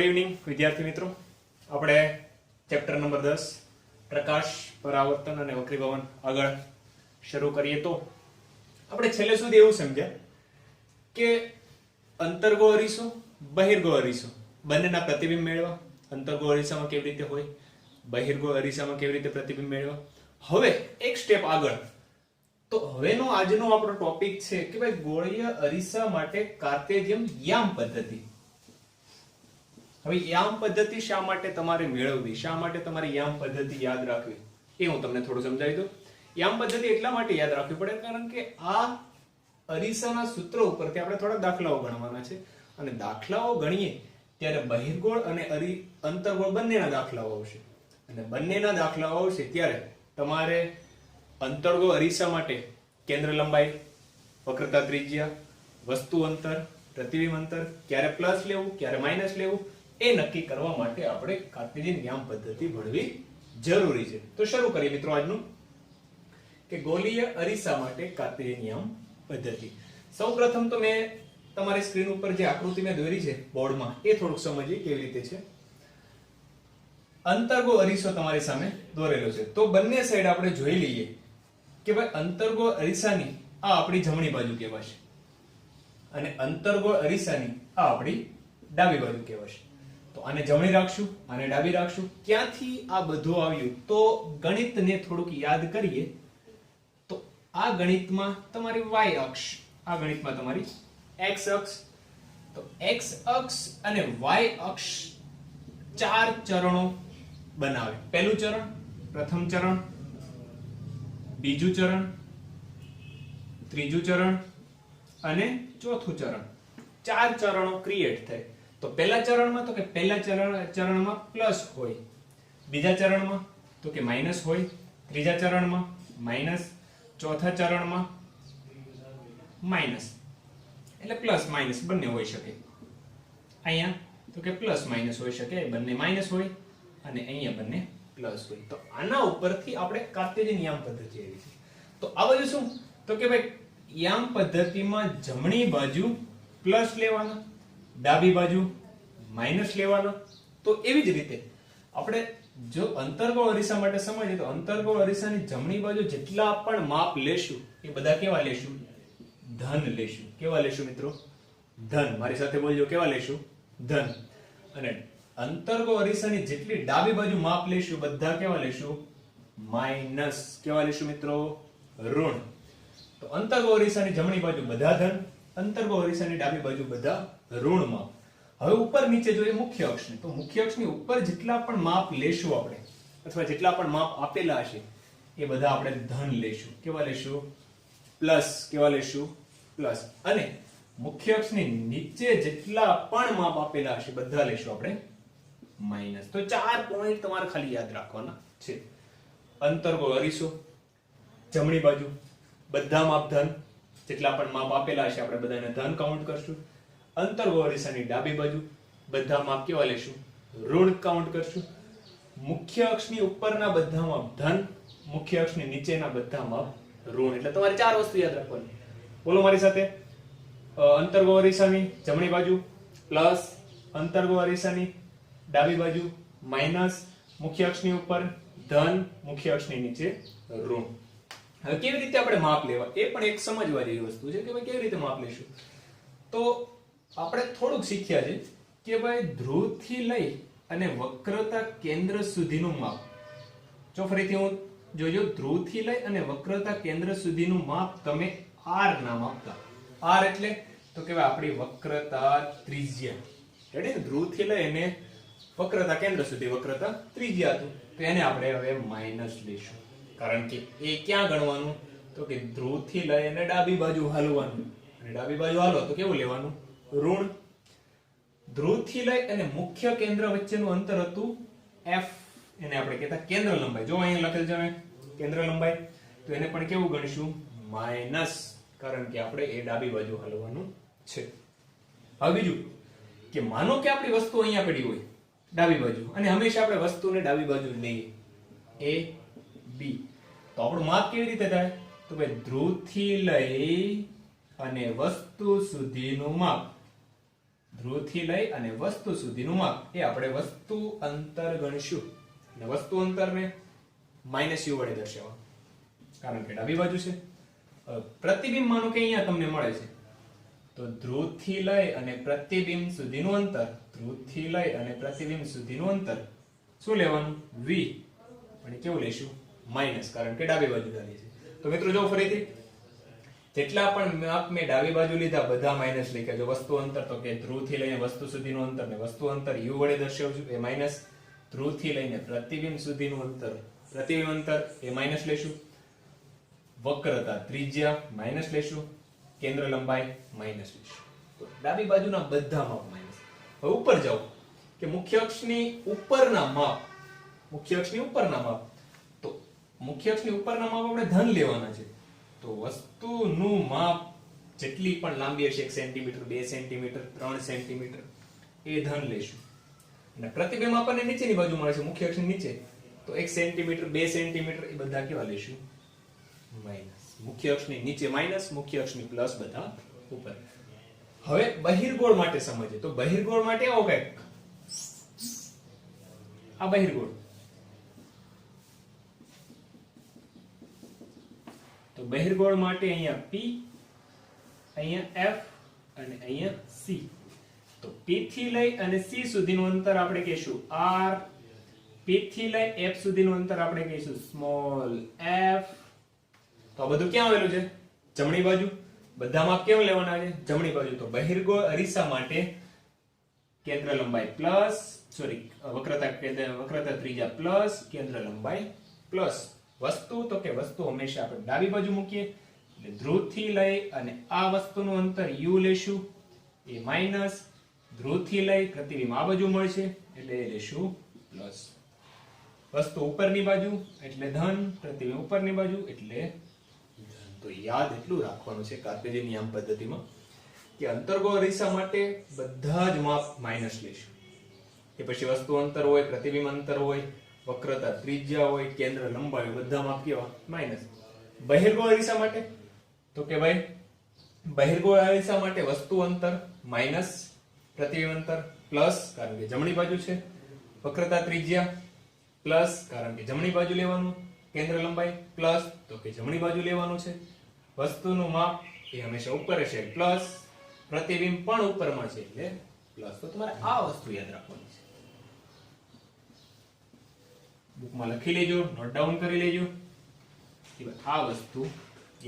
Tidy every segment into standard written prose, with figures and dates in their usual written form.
Good evening વિદ્યાર્થી મિત્રો, આપણે ચેપ્ટર નંબર 10 પ્રકાશ, પરાવર્તન અને વક્રીભવન આગળ શરૂ કરીએ તો આપણે છેલ્લે સુધી એવું સમજ્યા કે અંતર્ગો અરીસો, બહિર્ગો અરીસો બંનેના પ્રતિબિંબ મેળવવા, અંતર્ગો અરીસામાં કેવી રીતે હોય, બહિર્ગો અરીસામાં કેવી રીતે પ્રતિબિંબ મેળવવા. હવે એક સ્ટેપ આગળ, તો હવેનો આજનો આપણો ટોપિક છે કે ભાઈ ગોળીય અરીસા માટે કાર્ટેઝિયન યામ પદ્ધતિ. હવે યામ પદ્ધતિ શા માટે તમારે મેળવવી, શા માટે તમારે યામ પદ્ધતિ યાદ રાખવી, એ હું તમને થોડું સમજાવી દઉં. યામ પદ્ધતિ એટલા માટે યાદ રાખવી પડે કારણ કે આ અરીસાના સૂત્ર ઉપરથી આપણે થોડા દાખલાઓ ગણવાના છે, અને દાખલાઓ ગણીએ ત્યારે બહિર્ગોળ અને અંતર્ગોળ બંનેના દાખલાઓ આવશે, અને બંનેના દાખલાઓ આવશે ત્યારે તમારે અંતર્ગો અરીસા માટે કેન્દ્ર લંબાઈ, વક્રતા ત્રિજ્યા, વસ્તુ અંતર, પ્રતિબિંબ અંતર, ક્યારે પ્લસ લેવું ક્યારે માઇનસ લેવું એ નક્કી કરવા માટે આપણે કાર્ટેઝિયન યામ પદ્ધતિ ભણવી જરૂરી છે. તો શરૂ કરીએ મિત્રો આજનું કે ગોળીય અરીસા માટે કાર્ટેઝિયન યામ પદ્ધતિ. સૌપ્રથમ તો મેં તમારી સ્ક્રીન ઉપર જે આકૃતિ મેં દોરી છે બોર્ડમાં એ થોડુંક સમજીએ કેવી રીતે છે. અંતર્ગો અરીસો તમારી સામે દોરેલો છે, તો બંને સાઈડ આપણે જોઈ લઈએ કે ભાઈ અંતર્ગો અરીસાની આ આપણી જમણી બાજુ કહેવાશે અને અંતર્ગો અરીસાની આ આપણી ડાબી બાજુ કહેવાશે. તો આને જમણી રાખશું, આને ડાબી રાખશું. ક્યાંથી આ બધું આવ્યું તો ગણિતને થોડુંક યાદ કરીએ તો આ ગણિતમાં તમારી y અક્ષ, આ ગણિતમાં તમારી x અક્ષ, તો x અક્ષ અને y અક્ષ ચાર ચરણો બનાવે. પહેલું ચરણ, પ્રથમ ચરણ, બીજું ચરણ, ત્રીજું ચરણ અને ચોથું ચરણ. ચાર ચરણો ક્રિએટ થાય. તો પહેલા ચરણમાં તો કે પહેલા ચરણમાં પ્લસ હોય, બીજા ચરણમાં તો કે માઈનસ હોય, ત્રીજા ચરણમાં માઈનસ, ચોથા ચરણમાં માઈનસ. એટલે પ્લસ માઈનસ બંને હોઈ શકે. અહીંયા તો કે પ્લસ માઈનસ હોઈ શકે, બંને માઈનસ હોય અને અહીંયા બંને પ્લસ હોય. તો આના ઉપરથી આપણે કાર્ટેઝિયન યામ પદ્ધતિ આવી છે. તો આ બધું શું તો કે ભાઈ યામ પદ્ધતિમાં જમણી બાજુ પ્લસ લેવાના, ડાબી બાજુ માઈનસ લેવાના. તો એવી જ રીતે આપણે જો અંતર્ગો અરીસા માટે સમજીએ તો અંતર્ગો અરીસાની જમણી બાજુ જેટલા પણ માપ લેશું એ બધા કેવા લેશું? ધન લેશું. કેવા લેશું મિત્રો? ધન. મારી સાથે બોલજો, કેવા લેશું? ધન. અને અંતર્ગો અરીસાની જેટલી ડાબી બાજુ માપ લેશું બધા કેવા લેશું? માઈનસ. કેવા લેશું મિત્રો? ઋણ. તો અંતર્ગો અરીસાની જમણી બાજુ બધા ધન, અંતર્ગો અરીસાની ડાબી બાજુ બધા ઋણ માપ. હવે ઉપર નીચે જોઈએ મુખ્ય અક્ષને, તો મુખ્ય અક્ષની ઉપર જેટલા પણ માપ લેશું આપણે અથવા જેટલા પણ માપ આપેલા હશે એ બધા આપણે ધન લેશું. કેવા લેશું? પ્લસ. કેવા લેશું? પ્લસ. અને મુખ્ય અક્ષની નીચે જેટલા પણ માપ આપેલા હશે બધા લેશું આપણે માઈનસ. તો 4 પોઈન્ટ તમારે ખાલી યાદ રાખવાના છે. અંતર્ગો અરીસો, જમણી બાજુ બધા માપ ધન, જેટલા પણ માપ આપેલા હશે આપણે બધાને ધન કાઉન્ટ કરશું. અંતર્ગો અરીસાની ડાબી બાજુ બધા માપ કેવા લેશું? ઋણ કાઉન્ટ કરશું. મુખ્ય અક્ષની ઉપરના બધા માપ ધન, મુખ્ય અક્ષની નીચેના બધા માપ ઋણ. એટલે તમારે 4 વસ્તુ યાદ રાખવાની. બોલો મારી સાથે. અંતર્ગો અરીસાની જમણી બાજુ પ્લસ, અંતર્ગો અરીસાની ડાબી બાજુ માઈનસ, મુખ્ય અક્ષની ઉપર ધન, મુખ્ય અક્ષની નીચે ઋણ. હવે કેવી રીતે આપણે માપ લેવા એ પણ એક સમજવા જેવી વસ્તુ છે કે ભાઈ કેવી રીતે માપ લેશું. તો આપણે થોડુંક શીખ્યા છે કે ભાઈ ધ્રુવથી લઈ અને વક્રતા કેન્દ્ર સુધીનું માપ. જો ફરીથી હું જોજો, ધ્રુવથી લઈ અને વક્રતા કેન્દ્ર સુધીનું માપ તમે r નામ આપતા. r એટલે તો કે આપણી વક્રતા ત્રિજ્યા. રેડી? ધ્રુવથી લઈ અને વક્રતા કેન્દ્ર સુધી વક્રતા ત્રિજ્યા હતું, તો એને આપણે હવે માઈનસ લઈશું. કારણ કે એ ક્યાં ગણવાનું તો કે ધ્રુવથી લઈ અને ડાબી બાજુ હાલવાનું, અને ડાબી બાજુ હાલો તો કેવું લેવાનું? ઋણ. ધ્રુવથી લઈ અને મુખ્ય કેન્દ્ર વચ્ચેનું અંતર હતું f, એને આપણે કહેતા કેન્દ્ર લંબાઈ. જો અહીંયા લખેલ છે કેન્દ્ર લંબાઈ, તો એને પણ કેવું ગણીશું? માઈનસ. કારણ કે આપણે એ ડાબી બાજુ હાલવાનું છે. હવે બીજું કે માનો કે આપણી વસ્તુ અહીંયા પડી હોય ડાબી બાજુ, અને હંમેશા આપણે વસ્તુને ડાબી બાજુ લઈએ a b, તો આપણું માપ કેવી રીતે થાય તો ભાઈ ધ્રુવથી લઈ અને વસ્તુ સુધીનું માપ ધ્રુવથી લઈ અને વસ્તુ સુધીનું માપ એ આપણે વસ્તુ અંતર ગણશું અને વસ્તુ અંતરને -u વડે દર્શાવવાનું, કારણ કે ડાબી બાજુ છે. પ્રતિબિંબ માનો કે અહીંયા તમને મળે છે, તો ધ્રુવથી લઈ અને પ્રતિબિંબ સુધીનું અંતર, ધ્રુવથી લઈ અને પ્રતિબિંબ સુધીનું અંતર શું લેવાનું? v. અને કેવું લેશું? માઈનસ, કારણ કે ડાબી બાજુ ડાલી છે. તો મિત્રો જો ફરીથી જેટલા પણ માપ મેં ડાબી બાજુ લીધા બધા માઈનસ લખ્યા. જો વસ્તુ અંતર તો કે ધ્રુવથી લઈને વસ્તુ સુધીનું અંતર ને વસ્તુ અંતર u વડે દર્શાવું છું એ માઈનસ, ધ્રુવથી લઈને પ્રતિબિંબ સુધીનું અંતર, પ્રતિબિંબ અંતર એ માઈનસ લેશું, વક્રતા ત્રિજ્યા માઈનસ લેશું, કેન્દ્ર લંબાઈ માઈનસ લેશું. તો ડાબી બાજુના બધા માપ માઈનસ. હવે ઉપર જાઓ કે મુખ્ય અક્ષની ઉપરના માપ, મુખ્ય અક્ષની ઉપરના માપ, તો મુખ્ય અક્ષની ઉપરના માપ આપણે ધન લેવાના છે. તો વસ્તુનું માપ જેટલી પણ લાંબી હશે 1 સેન્ટીમીટર, 2 સેન્ટીમીટર, 3 સેન્ટીમીટર એ ધન લેશું. અને પ્રતિબિંબ આપણને નીચેની બાજુ મળે છે, મુખ્ય અક્ષની નીચે, તો 1 સેન્ટીમીટર, 2 સેન્ટીમીટર એ બધા કેવા લેશું? માઈનસ. મુખ્ય અક્ષની નીચે માઈનસ, મુખ્ય અક્ષની પ્લસ, બધા ઉપર. હવે બહિર્ગોળ માટે સમજીએ. તો બહિર્ગોળ માટે આવો કંઈક, આ બહિર્ગોળ. તો બહિર્ગોળ માટે અહીંયા p, અહીંયા f અને અહીંયા c. તો p થી લઈ અને c સુધીનું અંતર આપણે કહીશું r, p થી લઈ f સુધીનું અંતર આપણે કહીશું સ્મોલ f. તો આ બધું ક્યાં આવેલું છે? જમણી બાજુ. બધા માપ કેવું લેવાના છે? જમણી બાજુ. તો બહિર્ગોળ અરીસા માટે કેન્દ્ર લંબાઈ પ્લસ, સોરી વક્રતા ત્રિજ્યા પ્લસ, કેન્દ્ર લંબાઈ પ્લસ. વસ્તુ તો કે વસ્તુ હંમેશા આપણે ડાબી બાજુ મૂકીએ, એટલે ધ્રુવથી લઈ અને આ વસ્તુનું અંતર u લેશું એ માઈનસ, ધ્રુવથી લઈ પ્રતિબિંબ આ બાજુ મળશે એટલે એ લેશું પ્લસ. વસ્તુ ઉપરની બાજુ એટલે ધન, પ્રતિબિંબ ઉપરની બાજુ એટલે ધન. તો યાદ એટલું રાખવાનું છે કાર્ટેશિયન નિયમ પદ્ધતિમાં કે અંતર્ગોળ અરીસા માટે બધા જ માપ માઈનસ લેશું. કે પછી વસ્તુ અંતર હોય, પ્રતિબિંબ અંતર હોય, વક્રતા ત્રિજ્યા હોય, કેન્દ્ર લંબાઈ હોય, બધા માપ કેવા? માઈનસ. બહિર્ગોળ અરીસા માટે તો કે ભાઈ બહિર્ગોળ અરીસા માટે વસ્તુ અંતર માઈનસ, પ્રતિબિંબ અંતર પ્લસ, કારણ કે જમણી બાજુ છે, વક્રતા ત્રિજ્યા પ્લસ, કારણ કે જમણી બાજુ લેવાનું, કેન્દ્ર લંબાઈ પ્લસ, તો કે જમણી બાજુ લેવાનું છે. વસ્તુનું માપ એ હંમેશા ઉપર હશે પ્લસ, પ્રતિબિંબ પણ ઉપરમાં છે એટલે પ્લસ. તો તમારે આ વસ્તુ યાદ રાખવાની છે. બુકમાં લખી લેજો, નોટ ડાઉન કરી લેજો કે આ વસ્તુ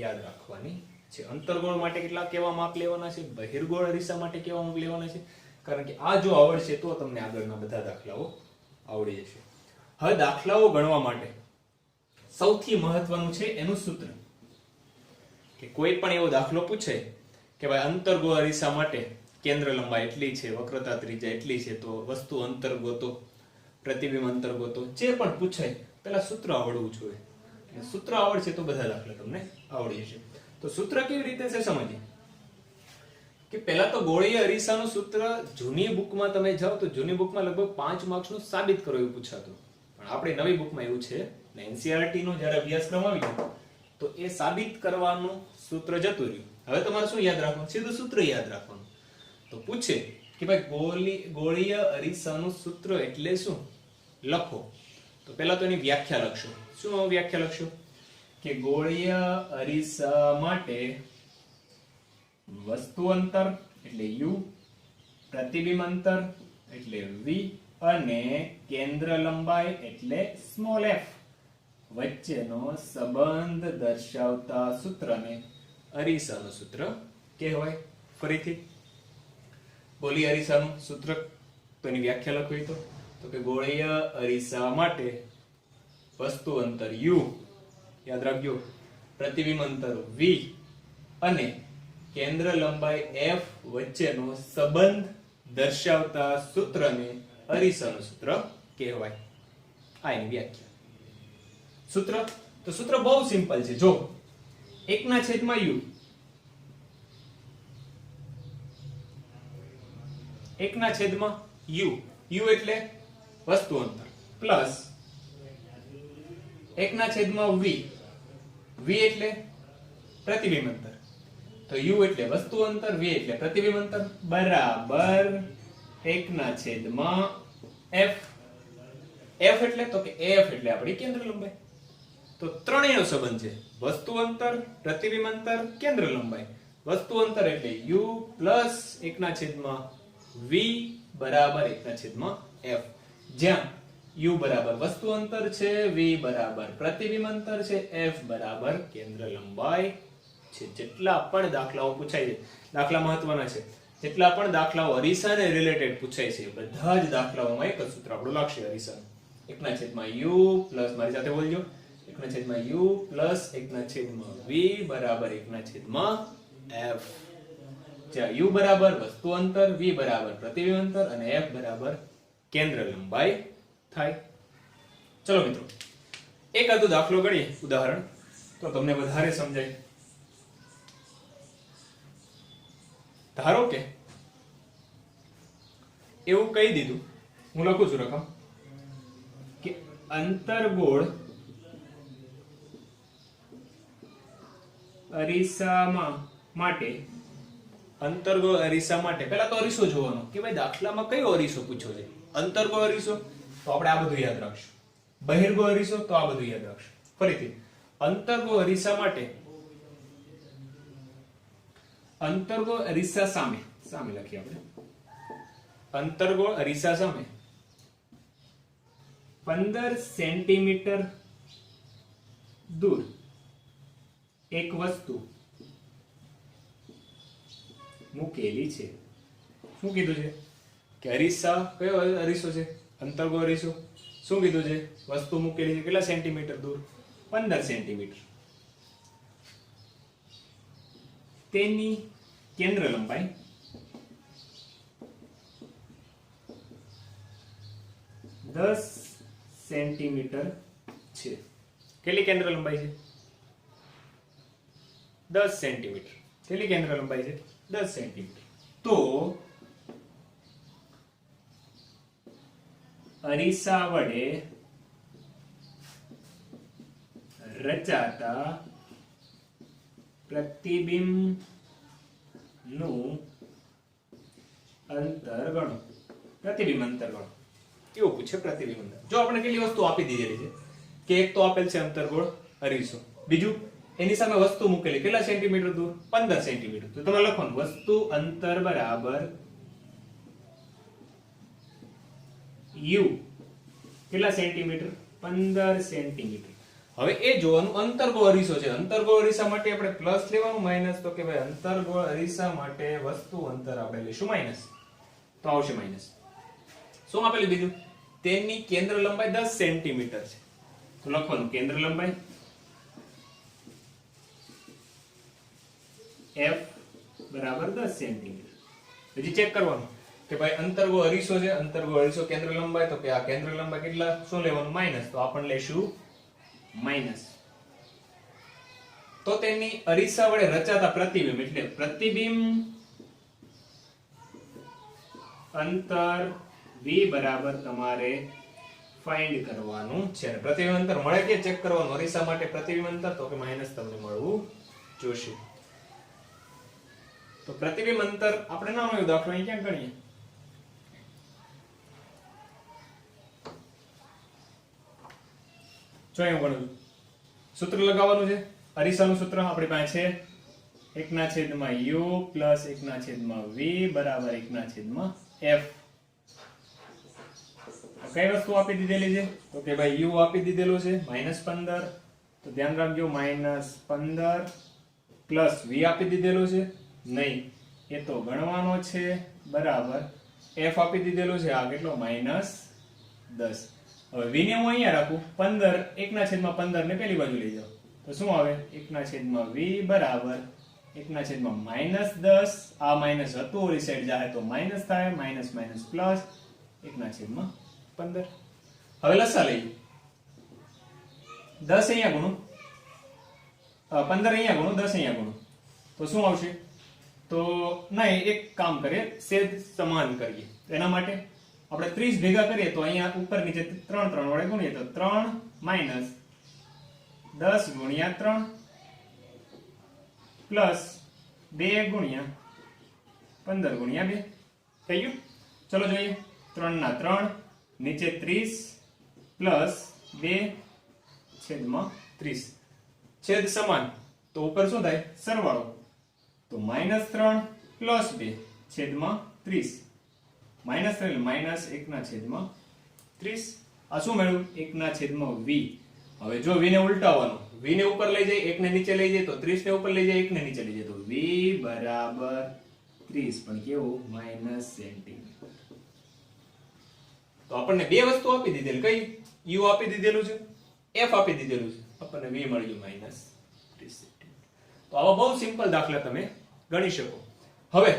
યાદ રાખવાની છે. અંતર્ગોળ માટે કેટલા કેવા માપ લેવાના છે, બહિર્ગોળ અરીસા માટે કેવા માપ લેવાના છે, કારણ કે આ જો આવડશે તો તમને આગળના બધા દાખલાઓ આવડી જશે. હવે દાખલાઓ ગણવા માટે સૌથી મહત્વનું છે એનું સૂત્ર. કે કોઈ પણ એવો દાખલો પૂછે કે ભાઈ અંતર્ગોળ અરીસા માટે કેન્દ્ર લંબાઈ એટલી છે, વક્રતા ત્રિજ્યા એટલી છે, તો વસ્તુ અંતર ગોતો, પ્રતિબિંબ અંતર ગોતો, જે પણ પૂછાય પેલા સૂત્ર આવડવું જોઈએ. સૂત્ર આવડશે તો બધા દાખલા તમને આવડી જશે. તો સૂત્ર કેવી રીતે છે સમજીએ. કે પહેલા તો ગોળીય અરીસાનું સૂત્ર જૂની બુકમાં તમે જાઓ તો જૂની બુકમાં લગભગ 5 માર્ક્સનું સાબિત કરો એવું પૂછાતું, પણ આપણે નવી બુકમાં એવું છે ને એનસીઈઆરટી નો જ્યારે અભ્યાસક્રમ આવી ગયો તો એ સાબિત કરવાનું સૂત્ર જતું રહ્યું. હવે તમારે શું યાદ રાખવાનું? સીધું સૂત્ર યાદ રાખવાનું. તો પૂછે કે ભાઈ ગોળીય અરીસાનું સૂત્ર એટલે શું? લખો. તો પહેલા તો એની વ્યાખ્યા લખશો. શું વ્યાખ્યા લખશો? કે ગોળીય અરીસા માટે વસ્તુ અંતર એટલે u, પ્રતિબિંબ અંતર એટલે v અને કેન્દ્ર લંબાઈ એટલે સ્મોલ f વચ્ચેનો સંબંધ દર્શાવતા સૂત્રને અરીસાનું સૂત્ર કહેવાય. ફરીથી બોલી અરીસાનું સૂત્ર તો એની વ્યાખ્યા લખવી તો કે ગોળીય અરીસા માટે વસ્તુ અંતર u, યાદ રાખજો, પ્રતિબિંબ અંતર v અને કેન્દ્ર લંબાઈ f વચ્ચેનો સંબંધ દર્શાવતા સૂત્રને અરીસાનું સૂત્ર કહેવાય. આ એની વ્યાખ્યા. સૂત્ર તો સૂત્ર બહુ સિમ્પલ છે. જો 1/u, 1/u, u એટલે વસ્તુ અંતર પ્લસ 1/v, v એટલે પ્રતિબિંબ અંતર તો u એટલે વસ્તુ અંતર, v એટલે પ્રતિબિંબ અંતર બરાબર 1/f. f એટલે તો કે f એટલે આપણી કેન્દ્ર લંબાઈ. તો ત્રણેયનો સંબંધ છે, વસ્તુ અંતર, પ્રતિબિંબ અંતર, કેન્દ્ર લંબાઈ. વસ્તુ અંતર એટલે u પ્લસ 1/v બરાબર 1/f, જ્યાં u બરાબર વસ્તુ અંતર છે, v બરાબર પ્રતિબિંબ અંતર છે, f બરાબર કેન્દ્ર લંબાઈ છે. જેટલા પણ દાખલાઓ પૂછાય છે, દાખલા મહત્વના છે, જેટલા પણ દાખલાઓ અરીસાને રિલેટેડ પૂછાય છે, બધા જ દાખલાઓમાં એક જ સૂત્ર આપણું લાગશે અરીસાનું. 1/u પ્લસ, મારી સાથે બોલજો, 1/u પ્લસ 1/v બરાબર 1/f, જ્યાં u બરાબર વસ્તુ અંતર, v બરાબર પ્રતિબિંબ અંતર અને f બરાબર કેન્દ્ર લંબાઈ થાય. ચલો મિત્રો, એક આદો દાખલો ગણીએ, ઉદાહરણ, તો તમને વધારે સમજાય. ધારો કે એવું કહી દીધું, હું લખું છું રકમ, કે અંતર્ગોળ અરીસામાં માટે, અંતર્ગોળ અરીસા માટે પહેલા તો અરીસો જોવાનો કે ભાઈ દાખલામાં કયો અરીસો પૂછ્યો છે. અંતર્ગોળ અરીસો તો આપણે આ બધું યાદ રાખશું, બહિર્ગોળ અરીસો તો આ બધું યાદ રાખશું. ફરીથી, અંતર્ગોળ અરીસા માટે, અંતર્ગોળ અરીસા સામે, સામે લખીએ આપણે, અંતર્ગોળ અરીસા સામે 15 સેન્ટીમીટર દૂર એક વસ્તુ મૂકેલી છે. શું કીધું છે કે અરીસા, કયો અરીસો છે? અંતર્ગોળ અરીસો. શું કીધું છે? વસ્તુ મૂકેલી છે કેટલા સેન્ટીમીટર દૂર? 15 સેન્ટીમીટર. તેની કેન્દ્ર લંબાઈ 10 સેન્ટીમીટર છે. કેટલી કેન્દ્ર લંબાઈ છે? 10 સેન્ટીમીટર. કેટલી કેન્દ્ર લંબાઈ છે? 10 સેન્ટીમીટર. તો અરીસા વડે રચાતા પ્રતિબિંબ નું અંતર ગણો. પ્રતિબિંબ અંતર ગણો. કેવું પૂછે? પ્રતિબિંબ અંતર. જો આપણે કેટલી વસ્તુ આપી દીધેલી છે કે એક તો આપેલ છે અંતર્ગોળ અરીસો, બીજું એની સામે વસ્તુ મૂકેલી કેટલા સેન્ટીમીટર દૂર? 15 સેન્ટીમીટર. તો તમે લખવાનું વસ્તુ અંતર બરાબર u કેટલા સેન્ટીમીટર? 15 સેન્ટીમીટર. હવે એ જોવાનું અંતર્ગોળ અરીસો છે. અંતર્ગોળ અરીસા માટે આપણે પ્લસ લેવાનું, માઈનસ, તો કે ભાઈ અંતર્ગોળ અરીસા માટે વસ્તુ અંતર આપણે લઈશું માઈનસ, તો આવશે માઈનસ. શું આપેલું બીજું? તેની કેન્દ્ર લંબાઈ 10 સેન્ટીમીટર છે. તો લખવાનું કેન્દ્ર લંબાઈ f બરાબર 10 સેન્ટીમીટર. હજી ચેક કરવાનું કે ભાઈ અંતર્ગોળ અરીસો છે, અંતર્ગોળ અરીસો કેન્દ્ર લંબાઈ, તો કે આ કેન્દ્ર લંબાઈ કેટલા? શું લેવાનું? માઈનસ. તો આપણે લેશું માઈનસ. તો તેની અરીસા વડે રચાતા પ્રતિબિંબ એટલે પ્રતિબિંબ અંતર v બરાબર તમારે ફાઇન્ડ કરવાનું છે. પ્રતિબિંબ અંતર મળે કે ચેક કરવાનું. અરીસા માટે પ્રતિબિંબ અંતર તો કે માઈનસ તમને મળવું જોશે. તો પ્રતિબિંબ અંતર આપણે નાનો દાખલો અહીં ક્યાં ગણીએ? જો અહીં ગણું સૂત્ર લગાવવાનું છે. અરીસાનું સૂત્ર આપણી પાસે છે 1/u પ્લસ 1/v બરાબર 1/f. કઈ વસ્તુ આપી દીધેલી છે? તો કે ભાઈ u આપી દીધેલું છે -15, તો ધ્યાન રાખજો -15 પ્લસ v આપી દીધેલું છે નહીં, એ તો ગણવાનો છે બરાબર f આપી દીધેલું છે આ કેટલો -10. હવે v ને હું અહીંયા રાખું 15, 1/15 ને પેલી બાજુ લઈ જાઓ તો શું આવે? 1/v બરાબર 1/10. આ માઈનસ હતું ઓલી સાઈડ જાય તો માઈનસ થાય, માઈનસ માઈનસ પ્લસ 1/15. હવે લસા લઈએ. 10 અહીંયા ગુણો, 15 અહીંયા ગુણો, 10 અહીંયા ગુણો તો શું આવશે? તો નહીં, એક કામ કરીએ, છેદ સમાન કરીએ. એના માટે આપણે 30 ભેગા કરીએ તો અહીંયા ઉપર નીચે 3 વડે ગુણીએ તો 3 માઈનસ 10 ગુણ્યા 3 પ્લસ 2 ગુણ્યા 15 ગુણ્યા 2 થઈ ગયું. ચલો જોઈએ. 3 ના 3 નીચે 30 પ્લસ 2 છેદમાં 30 છેદ સમાન તો ઉપર શું થાય સરવાળો તો -3 પ્લસ 2 છેદમાં 30 -3 એટલે -1 ના છેદમાં 30 આ શું મળ્યું 1 ના છેદમાં v. હવે જો v ને ઉલટાવવાનો v ને ઉપર લઈ જાય 1 ને નીચે લઈ જાય તો 30 ને ઉપર લઈ જાય 1 ને નીચે લઈ જાય તો v બરાબર 30 પણ કેવું -સેન્ટીમીટર. તો આપણને બે વસ્તુ આપી દીધેલ કઈ u આપી દીધેલું છે f આપી દીધેલું છે આપણને v મળી ગયું -30 સેન્ટીમીટર. તો આવા બહુ સિમ્પલ દાખલા તમે ગણી શકો. હવે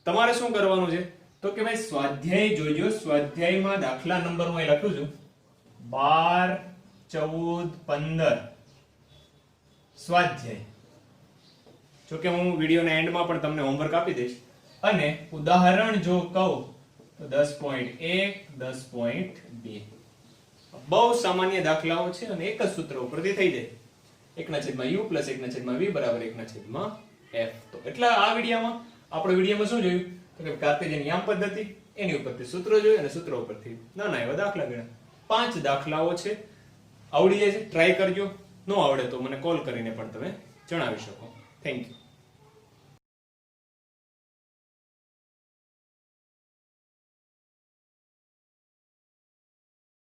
તમારે શું કરવાનું છે તો કે ભાઈ સ્વાધ્યાય જોજો. સ્વાધ્યાયમાં દાખલા નંબર હું અહીં લખું છું 12 14 15 સ્વાધ્યાય. જો કે હું વિડિયોના એન્ડમાં પણ તમને હોમવર્ક આપી દઈશ અને ઉદાહરણ જો કહું તો 10.1 10.2 બહુ સામાન્ય દાખલાઓ છે અને એક જ સૂત્ર ઉપરથી થઈ જાય 1/u + 1/v બરાબર 1/f. તો એટલે આ વિડિયોમાં શું જોયું તો કે કાર્ટેશિયન યામ પદ્ધતિ એની ઉપરથી સૂત્રો જોયું અને સૂત્રો ઉપરથી નાના એવા દાખલા ગણ્યા. 5 દાખલાઓ છે. આવડી જાય છે ટ્રાય કરજો. ન આવડે તો મને કોલ કરીને પણ તમે જણાવી શકો. Thank you.